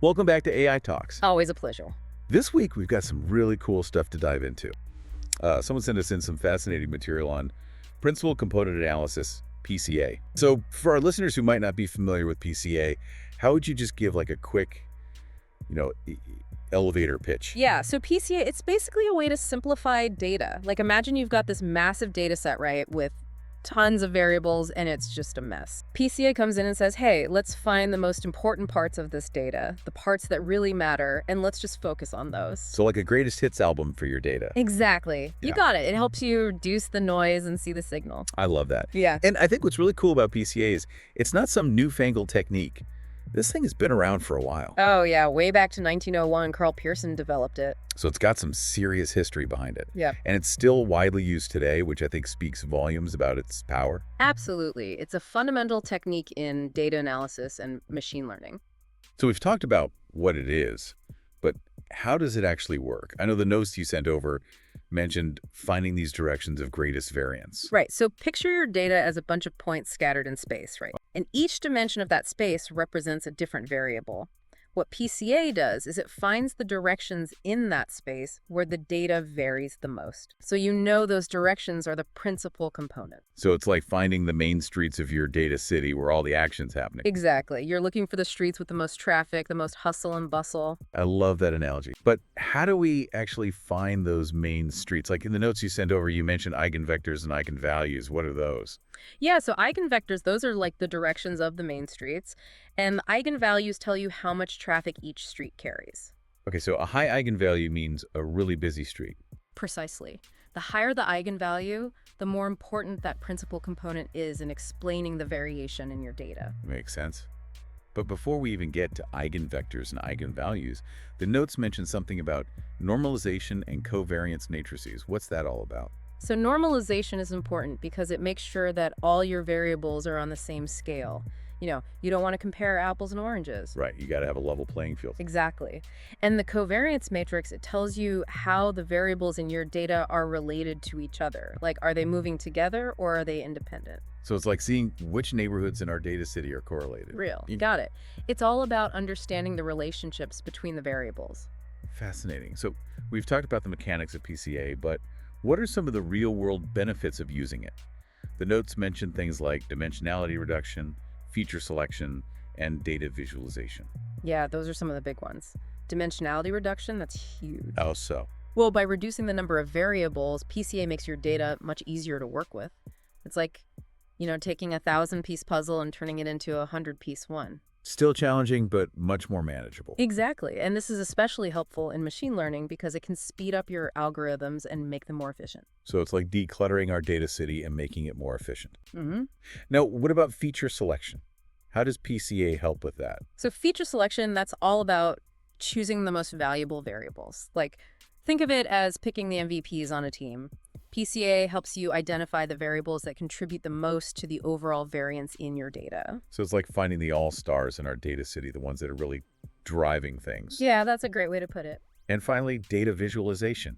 Welcome back to AI Talks. Always a pleasure. This week, we've got some really cool stuff to dive into. Someone sent us in some fascinating material on Principal Component Analysis, PCA. So for our listeners who might not be familiar with PCA, how would you just give like a quick, elevator pitch? Yeah, so PCA, it's basically a way to simplify data. Like imagine you've got this massive data set, right, with tons of variables and it's just a mess. PCA comes in and says, hey, let's find the most important parts of this data, the parts that really matter, and let's just focus on those. So like a greatest hits album for your data. Exactly. You got it. It helps you reduce the noise and see the signal. I love that. Yeah. And I think what's really cool about PCA is it's not some newfangled technique. This thing has been around for a while. Oh, yeah. Way back to 1901, Carl Pearson developed it. So it's got some serious history behind it. Yeah. And it's still widely used today, which I think speaks volumes about its power. Absolutely. It's a fundamental technique in data analysis and machine learning. So we've talked about what it is, but how does it actually work? I know the notes you sent over mentioned finding these directions of greatest variance. Right. So picture your data as a bunch of points scattered in space, right? And each dimension of that space represents a different variable. What PCA does is it finds the directions in that space where the data varies the most. So you know those directions are the principal component. So it's like finding the main streets of your data city where all the action's happening. Exactly. You're looking for the streets with the most traffic, the most hustle and bustle. I love that analogy. But how do we actually find those main streets? Like in the notes you sent over, you mentioned eigenvectors and eigenvalues. What are those? Yeah, so eigenvectors, those are like the directions of the main streets. And the eigenvalues tell you how much traffic each street carries. Okay, so a high eigenvalue means a really busy street. Precisely. The higher the eigenvalue, the more important that principal component is in explaining the variation in your data. Makes sense. But before we even get to eigenvectors and eigenvalues, the notes mention something about normalization and covariance matrices. What's that all about? So normalization is important because it makes sure that all your variables are on the same scale. You don't want to compare apples and oranges. Right, you got to have a level playing field. Exactly. And the covariance matrix, it tells you how the variables in your data are related to each other. Like, are they moving together or are they independent? So it's like seeing which neighborhoods in our data city are correlated. Real. You got it. It's all about understanding the relationships between the variables. Fascinating. So we've talked about the mechanics of PCA, but what are some of the real-world benefits of using it? The notes mention things like dimensionality reduction, feature selection, and data visualization. Yeah, those are some of the big ones. Dimensionality reduction, that's huge. How so? Well, by reducing the number of variables, PCA makes your data much easier to work with. It's like, taking a 1,000-piece puzzle and turning it into a 100-piece one. Still challenging, but much more manageable. Exactly. And this is especially helpful in machine learning because it can speed up your algorithms and make them more efficient. So it's like decluttering our data city and making it more efficient. Mm-hmm. Now, what about feature selection? How does PCA help with that? So feature selection, that's all about choosing the most valuable variables. Like, think of it as picking the MVPs on a team. PCA helps you identify the variables that contribute the most to the overall variance in your data. So it's like finding the all-stars in our data city, the ones that are really driving things. Yeah, that's a great way to put it. And finally, data visualization.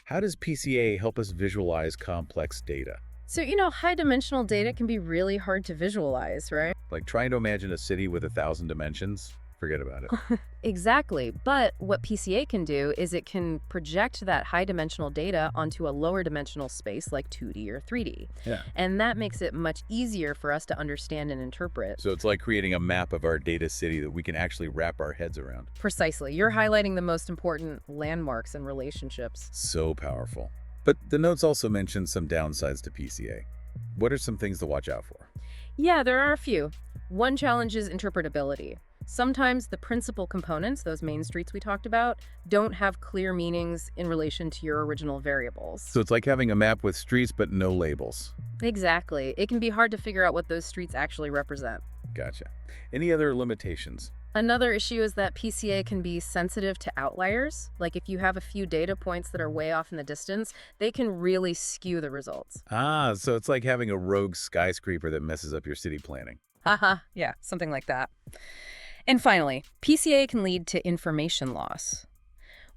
How does PCA help us visualize complex data? So, high-dimensional data can be really hard to visualize, right? Like trying to imagine a city with 1,000 dimensions? Forget about it. Exactly. But what PCA can do is it can project that high-dimensional data onto a lower-dimensional space like 2D or 3D. Yeah. And that makes it much easier for us to understand and interpret. So it's like creating a map of our data city that we can actually wrap our heads around. Precisely. You're highlighting the most important landmarks and relationships. So powerful. But the notes also mention some downsides to PCA. What are some things to watch out for? Yeah, there are a few. One challenge is interpretability. Sometimes the principal components, those main streets we talked about, don't have clear meanings in relation to your original variables. So it's like having a map with streets but no labels. Exactly. It can be hard to figure out what those streets actually represent. Gotcha. Any other limitations? Another issue is that PCA can be sensitive to outliers. Like if you have a few data points that are way off in the distance, they can really skew the results. Ah, so it's like having a rogue skyscraper that messes up your city planning. Haha, yeah, something like that. And finally, PCA can lead to information loss.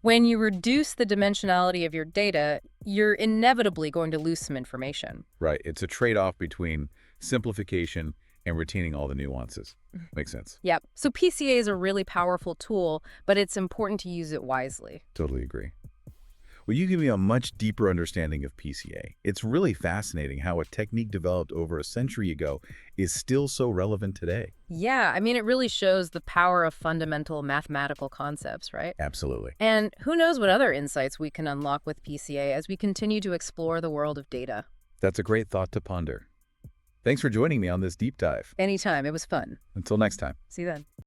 When you reduce the dimensionality of your data, you're inevitably going to lose some information. Right. It's a trade-off between simplification and retaining all the nuances. Makes sense. Yep. So PCA is a really powerful tool, but it's important to use it wisely. Totally agree. Well, you give me a much deeper understanding of PCA. It's really fascinating how a technique developed over a century ago is still so relevant today. Yeah, I mean, it really shows the power of fundamental mathematical concepts, right? Absolutely. And who knows what other insights we can unlock with PCA as we continue to explore the world of data. That's a great thought to ponder. Thanks for joining me on this deep dive. Anytime. It was fun. Until next time. See you then.